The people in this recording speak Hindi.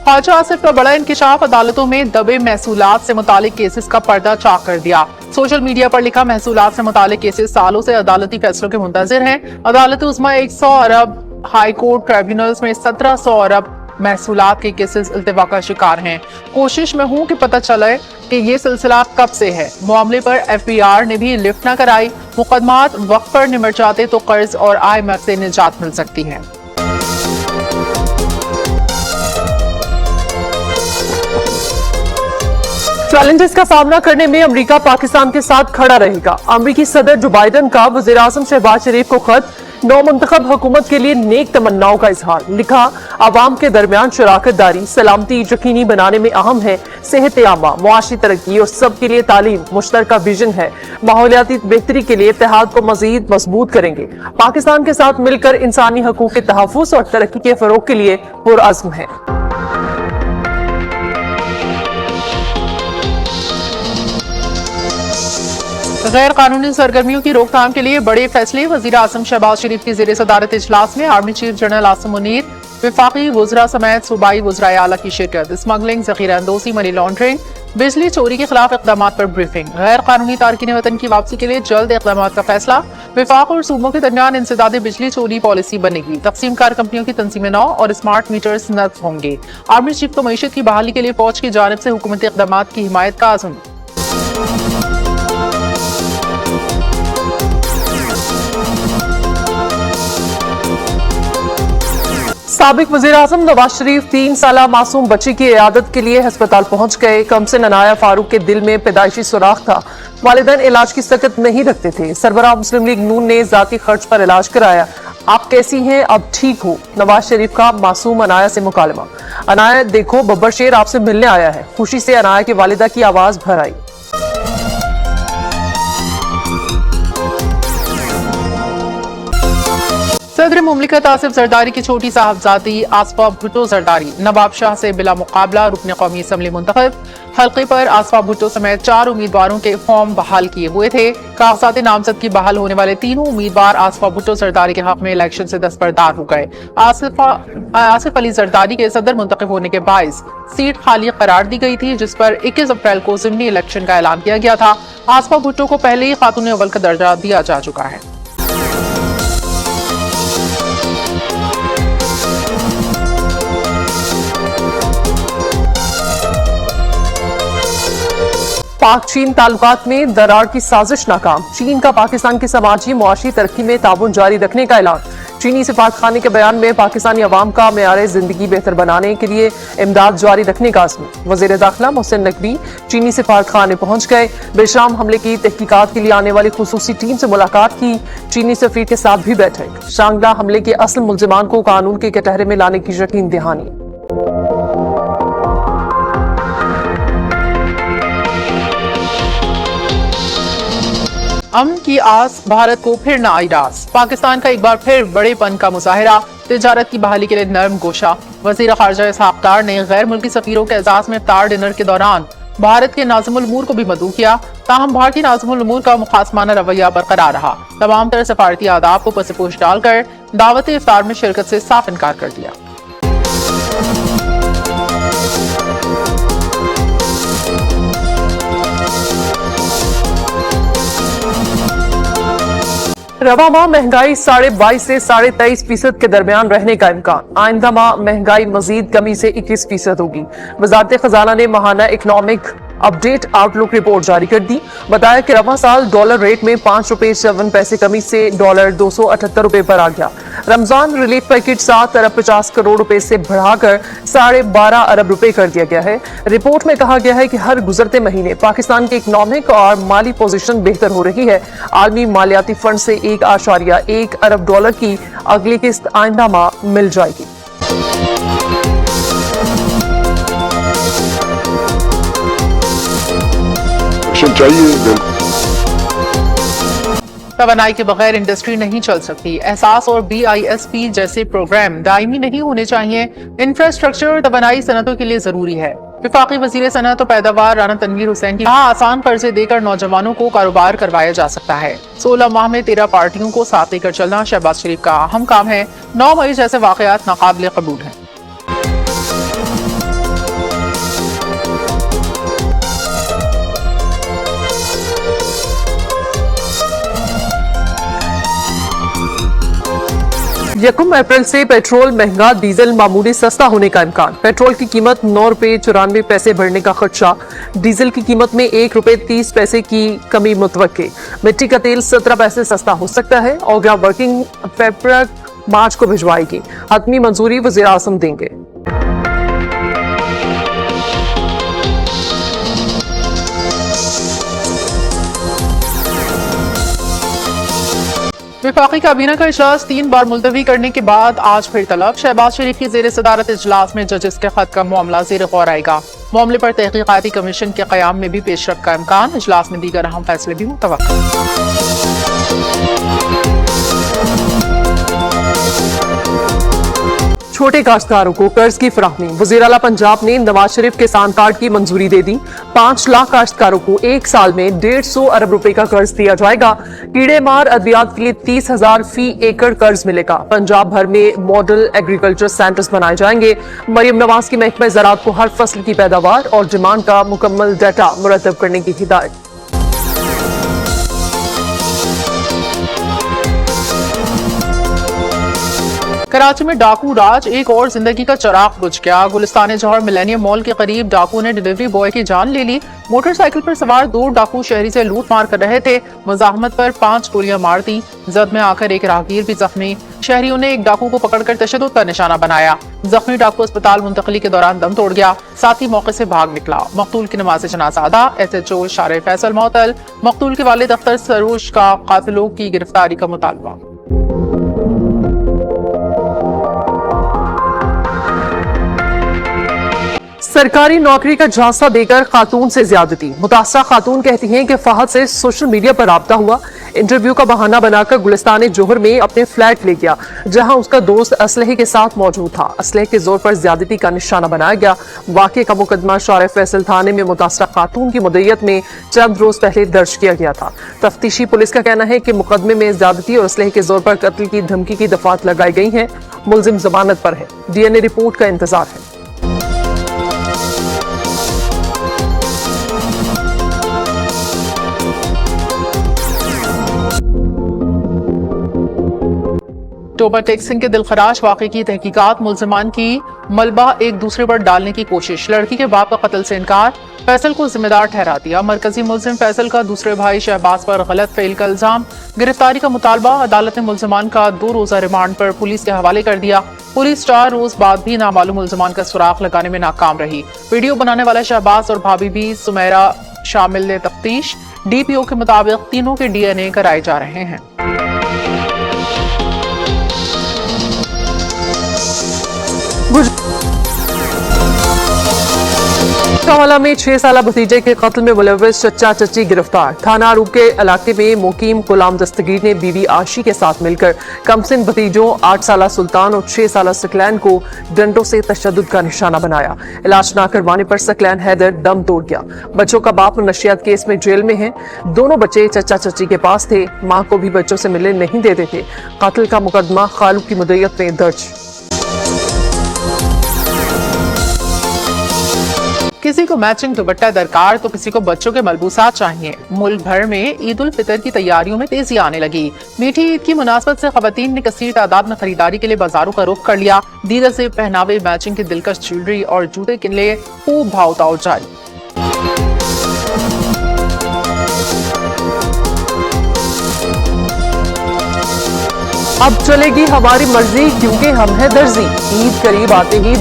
ख्वाजा आसिफ का बड़ा इंकशाफ अदालतों में दबे महसूलात से मुतालिक केसेस का पर्दा चाक कर दिया। सोशल मीडिया पर लिखा महसूलात से मुतालिक केसेस सालों से अदालती फैसलों के मुंतजिर हैं। अदालत उस्मा 100 अरब, हाई कोर्ट ट्राइब्यूनल्स में 1700 अरब महसूलात के केसेस इल्तिवा का शिकार हैं। कोशिश में हूं कि पता चले कि ये सिलसिला कब से है। मामले पर FBR ने भी लिफ्ट न कराई। मुकदमात वक्त पर निमट जाते तो कर्ज और IMF से निजात मिल सकती है। चैलेंजेस का सामना करने में अमेरिका पाकिस्तान के साथ खड़ा रहेगा। अमेरिकी सदर जो बाइडन का वज़ीर आज़म शहबाज शरीफ को खत, नौ मुंतखब हुकूमत के लिए नेक तमन्नाओं का इजहार। लिखा, आवाम के दरमियान शराकत दारी सलामती यकीनी बनाने में अहम है। सेहत आमा, मुआशी तरक्की और सब के लिए तालीम मुश्तरका विजन है। माहौलियाती बेहतरी के लिए इत्तेहाद को मजीद मजबूत करेंगे। पाकिस्तान के साथ मिलकर इंसानी हकूक के तहफ़्फ़ुज़ और तरक्की के फरोग के लिए पुरअज़्म है। गैर कानूनी सरगर्मियों की रोकथाम के लिए बड़े फैसले। वज़ीर आज़म शहबाज शरीफ की ज़ेर सदारत इजलास में army chief general Asim Munir, वफाकी वुज़रा समेत सूबाई वुज़राए आला की शिरकत। स्मगलिंग, ज़ख़ीरा अंदोज़ी, मनी लॉन्ड्रिंग, बिजली चोरी के खिलाफ इक़दाम पर ब्रीफिंग। गैर कानूनी तारकीन वतन की वापसी के लिए जल्द इक़दाम का फैसला। वफाक और सूबों के दरमियान इंसदाद बिजली चोरी पॉलिसी बनेगी। तकसीम कार कंपनियों की तंजीम नौ और स्मार्ट मीटर्स नस्ब होंगे। आर्मी चीफ को मईशत की बहाली के लिए फौज की जानिब से हुकूमती इक़दाम की हिमायत का आज़म। साबिक वज़ीर आज़म नवाज शरीफ 3 साला मासूम बच्ची की इयादत के लिए अस्पताल पहुंच गए। कमसिन अनाया फारूक के दिल में पैदाइशी सुराख था। वालिदैन इलाज की सकत नहीं रखते थे। सरबराह मुस्लिम लीग नून ने जाती खर्च पर इलाज कराया। आप कैसी हैं, अब ठीक हो? नवाज शरीफ का मासूम अनाया से मुकालमा। अनाया देखो, बब्बर शेर आपसे मिलने आया है। खुशी से अनाया की वालिदा की आवाज भर आई। सदर मुमलिकत आसिफ जरदारी की छोटी साहबजादी आसफा भुट्टो जरदारी नवाब शाह से बिला मुकाबला रुकन कौमी असम्बली मुंतखब। हल्के पर आसफा भुट्टो समेत 4 उम्मीदवारों के फॉर्म बहाल किए हुए थे। कागजात नामजद की बहाल होने वाले तीनों उम्मीदवार आसफा भुट्टो जरदारी के हक में इलेक्शन से दस्तबरदार हो गए। आसिफ अली जरदारी के सदर मुंतखब होने के बायस सीट खाली करार दी गई थी, जिस पर 21 अप्रैल को ज़िमनी इलेक्शन का ऐलान किया गया था। आसफा भुट्टो को पहले ही खातून अव्वल का दर्जा दिया जा चुका है। पाक चीन ताल्लुकात में दरार की साजिश नाकाम। चीन का पाकिस्तान की समाजी मुआशी तरक्की में ताउन जारी रखने का ऐलान। चीनी सफारतखाने के बयान में पाकिस्तानी अवाम का मेयार जिंदगी बेहतर बनाने के लिए इमदाद जारी रखने का आज़म। वज़ीर दाखिला मोहसिन नकवी चीनी सफारतखाने पहुंच गए। बेशराम हमले की तहकीकात के लिए आने वाली खुसूसी टीम से मुलाकात की। चीनी सफीर के साथ भी बैठक। शांगला हमले के असल मुल्जिमान को कानून के कटहरे में लाने की यकीन दहानी। अमन की आस, भारत को फिर न आई रास। पाकिस्तान का एक बार फिर बड़ेपन का मुजाहिरा। तिजारत की बहाली के लिए नरम गोशा। वज़ीर ख़ारजा इसहाक़ डार ने गैर मुल्की सफ़ीरों के एजाज़ में इफ्तार डिनर के दौरान भारत के नाज़िमुल उमूर को भी मदऊ किया। ताहम भारतीय नाज़िमुल उमूर का मुखासमाना रवैया बरकरार रहा। तमाम तरह सफारती आदाब को पसपोश डालकर दावत इफ्तार में शिरकत से साफ इनकार कर दिया। रवा माह महंगाई 22.5 से 23.5% के दरमियान रहने का इम्कान। आइंदा माह महंगाई मजीद कमी से 21% होगी। वजारत खजाना ने माहाना इकनॉमिक अपडेट आउटलुक रिपोर्ट जारी कर दी। बताया कि रवा साल डॉलर रेट में 5 रुपए 7 पैसे कमी से डॉलर 278 रुपए पर आ गया। रमजान रिलीफ पैकेज 7 अरब 50 करोड़ रुपए से बढ़ाकर 12.5 अरब रुपए कर दिया गया है। रिपोर्ट में कहा गया है कि हर गुजरते महीने पाकिस्तान की इकनॉमिक और माली पोजीशन बेहतर हो रही है। आलमी मालियाती फंड से 1.1 अरब डॉलर की अगली किस्त आइंदा माह मिल जाएगी। तवानाई के बगैर इंडस्ट्री नहीं चल सकती। एहसास और BISP जैसे प्रोग्राम दायमी नहीं होने चाहिए। इंफ्रास्ट्रक्चर और तवानाई सनतों के लिए जरूरी है। वफाकी वजीर सनत और पैदावार राना तनवीर हुसैन की आसान कर्जे देकर नौजवानों को कारोबार करवाया जा सकता है। 16 माह में 13 पार्टियों को साथ लेकर चलना शहबाज शरीफ का अहम काम है। 9 मई जैसे वाकयात नाकाबिले कबूल है। यकम अप्रैल से पेट्रोल महंगा, डीजल मामूली सस्ता होने का इम्कान। पेट्रोल की कीमत 9 रुपए 94 पैसे बढ़ने का खदशा। डीजल की कीमत में 1 रुपए 30 पैसे की कमी मुतवक्के। मिट्टी का तेल 17 पैसे सस्ता हो सकता है। और वर्किंग पेपर मार्च को भिजवाएगी। हतमी मंजूरी वज़ीर आज़म देंगे। विफाकी काबीना का इजलास 3 बार मुलतवी करने के बाद आज फिर तलब। शहबाज शरीफ की जेर सदारत इजलास में जजेस के खत का मामला जेर गौर आएगा। मामले पर तहकीकाती कमीशन के क़याम में भी पेशरफ का इम्कान। इजलास में दीगर अहम फैसले भी मुतवक्किल। छोटे काश्तकारों को कर्ज की फराहमी। वज़ीर आला पंजाब ने नवाज शरीफ किसान कार्ड की मंजूरी दे दी। 5 लाख काश्तकारों को 1 साल में 150 अरब रुपए का कर्ज दिया जाएगा। कीड़े मार अद्वियात के लिए 30,000 फी एकड़ कर्ज मिलेगा। पंजाब भर में मॉडल एग्रीकल्चर सेंटर्स बनाए जाएंगे। मरियम नवाज की महकमा ज़राअत को हर फसल की पैदावार और डिमांड का मुकम्मल डाटा मुरतब करने की हिदायत। कराची में डाकू राज, एक और जिंदगी का चिराग बुझ गया। गुलिस्तान जौहर मिलेनियम मॉल के करीब डाकू ने डिलीवरी बॉय की जान ले ली। मोटरसाइकिल पर सवार 2 डाकू शहरी से लूट मार कर रहे थे। मुजाहमत पर 5 गोलियां मार दी। जद में आकर एक राहगीर भी जख्मी। शहरियों ने एक डाकू को पकड़कर तशद्दुद का निशाना बनाया। जख्मी डाकू अस्पताल मुंतकली के दौरान दम तोड़ गया। साथ ही मौके से भाग निकला। मकतूल की नमाज जनाजा अदा। SHO शारे फैसल मोतल। मकतूल के वालिद अख्तर सरूश का कातिलों की गिरफ्तारी का मुतालबा। सरकारी नौकरी का झांसा देकर खातून से ज्यादती। मुतासरा खातून कहती हैं कि फहद से सोशल मीडिया पर राब्ता हुआ। इंटरव्यू का बहाना बनाकर गुलिस्तान जौहर में अपने फ्लैट ले गया, जहां उसका दोस्त असलहे के साथ मौजूद था। असलहे के जोर पर ज्यादती का निशाना बनाया गया। वाक़े का मुकदमा शारे फैसल थाने में मुतासरा खातून की मुद्दत में चंद रोज पहले दर्ज किया गया था। तफ्तीशी पुलिस का कहना है कि मुकदमे में ज्यादती और असलहे के जोर पर कत्ल की धमकी की दफात लगाई गई हैं। मुलजिम जमानत पर है। DNA रिपोर्ट का इंतजार है। टोबा टेक्सिंग के दिलखराश वाक़े की तहकीकात। मुल्जिमान की मलबा एक दूसरे पर डालने की कोशिश। लड़की के बाप का कत्ल से इनकार। फैसल को जिम्मेदार ठहरा दिया। मरकजी मुल्जिम फैसल का दूसरे भाई शहबाज पर गलत फेल का इल्जाम। गिरफ्तारी का मुतालबा। अदालत ने मुल्जिमान का 2 रोजा रिमांड पर पुलिस के हवाले कर दिया। पुलिस 4 रोज बाद भी नामालूम मुल्जिमान का सुराग लगाने में नाकाम रही। वीडियो बनाने वाला शहबाज और भाभी भी सुमेरा शामिल ने तफ्तीश। DPO के मुताबिक तीनों के DNA कराए जा रहे हैं। कवाला में 6 साला भतीजे के कत्ल में मुलव्वस चचा चची गिरफ्तार। थाना आरूब के इलाके में मुकीम गुलाम दस्तगीर ने बीवी आशी के साथ मिलकर कमसिन भतीजों 8 साला सुल्तान और 6 साला सकलैन को डंडों से तशद्दुद का निशाना बनाया। इलाज न करवाने पर सकलैन हैदर दम तोड़ गया। बच्चों का बाप नशियात केस में जेल में है। दोनों बच्चे चचा चची के पास थे। मां को भी बच्चों से मिलने नहीं देते थे। कत्ल का मुकदमा खालू की मुद्दत में दर्ज। किसी को मैचिंग दुपट्टा दरकार तो किसी को बच्चों के मलबूसात चाहिए। मुल्क भर में ईद उल फितर की तैयारियों में तेजी आने लगी। मीठी ईद की मुनासबत से खवातीन ने कसीर तादाद में खरीदारी के लिए बाजारों का रुख कर लिया। दीगर से पहनावे, मैचिंग की दिलकश ज्वेलरी और जूते के लिए खूब भाव ताव जारी। अब चलेगी हमारी मर्जी क्योंकि हम है दर्जी। ईद करीब आते ही